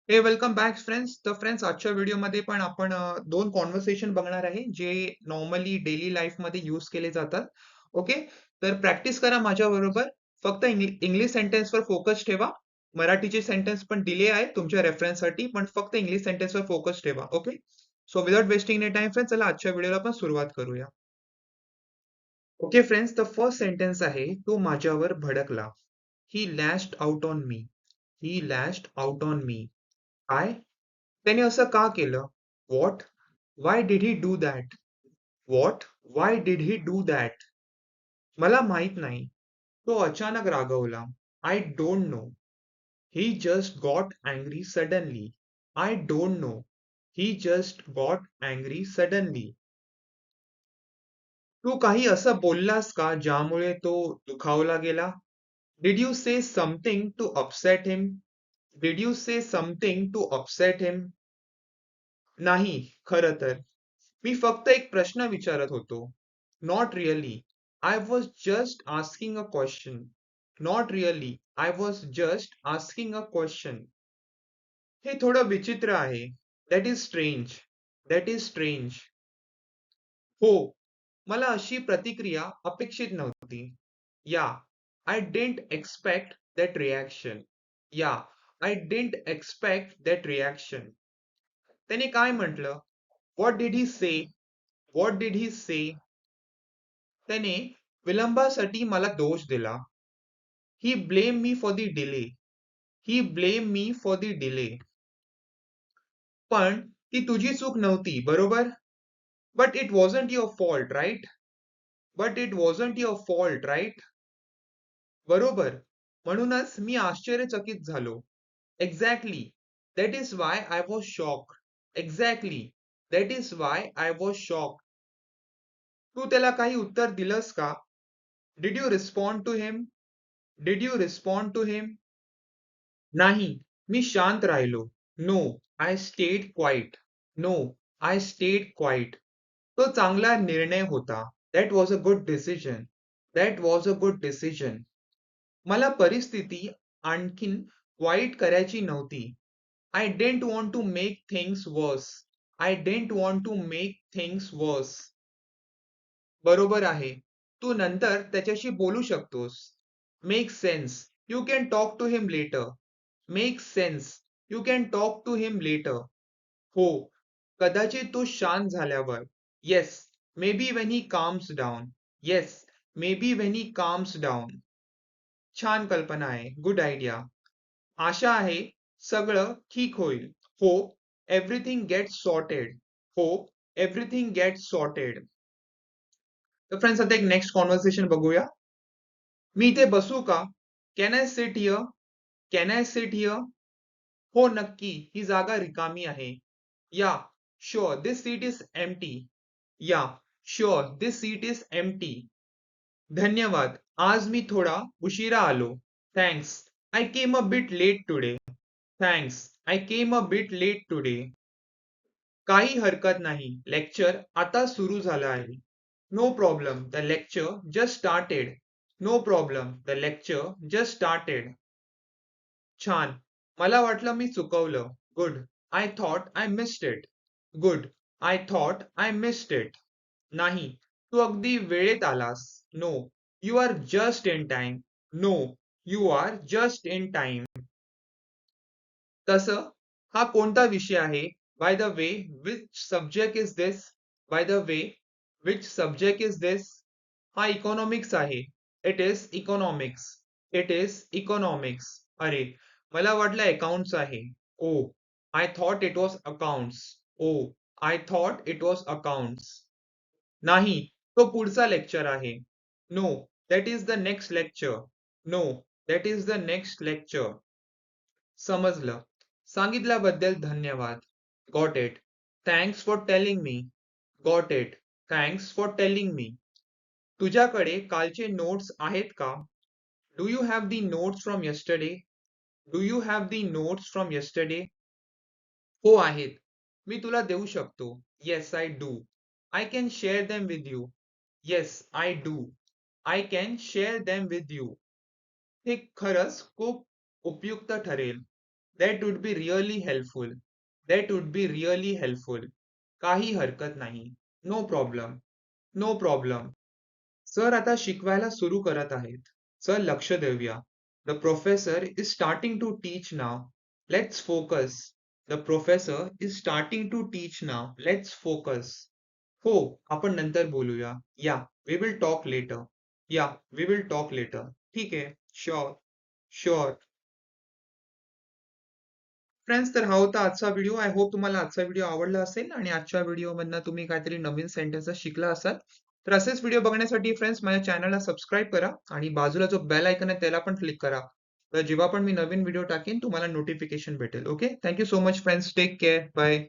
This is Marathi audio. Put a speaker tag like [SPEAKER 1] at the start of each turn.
[SPEAKER 1] हे वेलकम बॅक फ्रेंड्स. तर फ्रेंड्स, आजच्या व्हिडिओमध्ये पण आपण दोन कॉन्व्हर्सेशन बघणार आहे जे नॉर्मली डेली लाईफमध्ये यूज केले जातात. ओके, तर प्रॅक्टिस करा माझ्या बरोबर. फक्त इंग्लिश सेंटेन्सवर फोकस ठेवा. मराठीचे सेंटेन्स पण दिले आहे तुमच्या रेफरन्ससाठी, पण फक्त इंग्लिश सेंटेन्सवर फोकस ठेवा. Okay, so without wasting any time friends, चला आजच्या व्हिडिओला पण सुरुवात करूया. Okay friends, the first sentence आहे, तो माझ्यावर भडकला. He lashed out on me. He lashed out on me. काय? त्याने असं का केलं? What? Why did he do that? What? Why did he do that? मला माहित नाही. तो अचानक रागवला. I don't know. He just got angry suddenly. I don't know. He just got angry suddenly. तू काही असं बोललास का ज्यामुळे तो दुखावला गेला? Did you say something to upset him? Did you say something to upset him? नाही, खरं तर. मी फक्त एक प्रश्न विचारत होतो. Not really. I was just asking a question. Not really. I was just asking a question. हे थोडं विचित्र आहे. That is strange. That is strange. हो, मला अशी प्रतिक्रिया अपेक्षित नव्हती. Yeah, I didn't expect that reaction. Yeah, I didn't expect that reaction. त्याने काय म्हटलं? What did he say? What did he say? त्याने विलंबासाठी मला दोष दिला. He blame me for the delay. He blame me for the delay. पण ती तुझी चूक नव्हती, बरोबर? But it wasn't your fault, right? But it wasn't your fault, right? बरोबर. म्हणूनच मी आश्चर्यचकित झालो. Exactly. That is why I was shock. Exactly. That is why I was shock. तू त्याला काही उत्तर दिलंस का? Did you respond to him? Did you respond to him? नाही, मी शांत राहिलो. No, I stayed quiet. No, I stayed quiet. तो चांगला निर्णय होता. That was a good decision. That was a good decision. मला परिस्थिती आणखीन वाईट करायची नव्हती. I didn't want to make things worse. I didn't want to make things worse. बरोबर आहे. तू नंतर त्याच्याशी बोलू शकतोस. Make sense. You can talk to him later. Make sense. You can talk to him later. हो, कदाचित तो शांत झाल्यावर. Yes, maybe when he calms down. Yes, maybe when he calms down. छान कल्पना आहे. Good idea. आशा आहे सगळं ठीक होईल. Hope everything gets sorted. Hope everything gets sorted. तर फ्रेंड्स, आता एक नेक्स्ट कॉन्व्हर्सेशन बघूया. मी इथे बसू का? Can I sit here? Can I sit here? हो, नक्की. ही जागा रिकामी आहे. Yeah, sure this seat is empty. Yeah, sure this seat is empty. धन्यवाद. आज मी थोडा उशिरा आलो. Thanks. I came a bit late today. Thanks. I came a bit late today. काही हरकत नाही. लेक्चर आता सुरू झालं आहे. No problem. The lecture just started. No problem. The lecture just started. छान. मला वाटलं मी चुकवलं. Good. I thought I missed it. Good. I thought I missed it. नाही, तू अगदी वेळेत आलास. No, you are just in time. No, you are just in time. तसं, हा कोणता विषय आहे? By the way, which subject is this? By the way, which subject is this? हा इकॉनॉमिक्स आहे. It is economics. It is economics. अरे, मला वाटलं अकाउंट्स आहे. Oh, I thought it was accounts. Oh, I thought it was accounts. नाही, तो पुढचा लेक्चर आहे. No, that is the next lecture. No, that is the next lecture. समजलं. सांगितल्याबद्दल धन्यवाद. Got it. Thanks for telling me. Got it. Thanks for telling me. तुझ्याकडे कालचे नोट्स आहेत का? Do you have the notes from yesterday? Do you have the notes from yesterday? हो, आहेत. मी तुला देऊ शकतो. Yes, I do. I can share them with you. Yes, I do. I can share them with you. हे खरंच खूप उपयुक्त ठरेल. That would be really helpful. That would be really helpful. काही हरकत नाही. No problem. No problem. Sir आता शिकवायला सुरू करत आहेत. सर लक्ष देऊया. The professor is starting to teach now. Let's focus. The professor is starting to teach now. Let's focus. हो, आपण नंतर बोलूया. Yeah, we will talk later. Yeah, we will talk later. ठीक आहे. Sure. Sure. फ्रेंड्स तर हा होता आजचा व्हिडिओ. आय होप तुम्हाला आजचा व्हिडिओ आवडला असेल आणि आजच्या व्हिडिओमधनं तुम्ही काहीतरी नवीन सेंटेन्सेस शिकला असाल. तर असेच व्हिडिओ बघण्यासाठी फ्रेंड्स माझ्या चॅनलला सबस्क्राईब करा आणि बाजूला जो बेल आयकॉन आहे त्याला पण क्लिक करा. तर जेव्हा पण मी नवीन व्हिडिओ टाकेन तुम्हाला नोटिफिकेशन भेटेल. Okay. Thank you so much friends. Take care. Bye.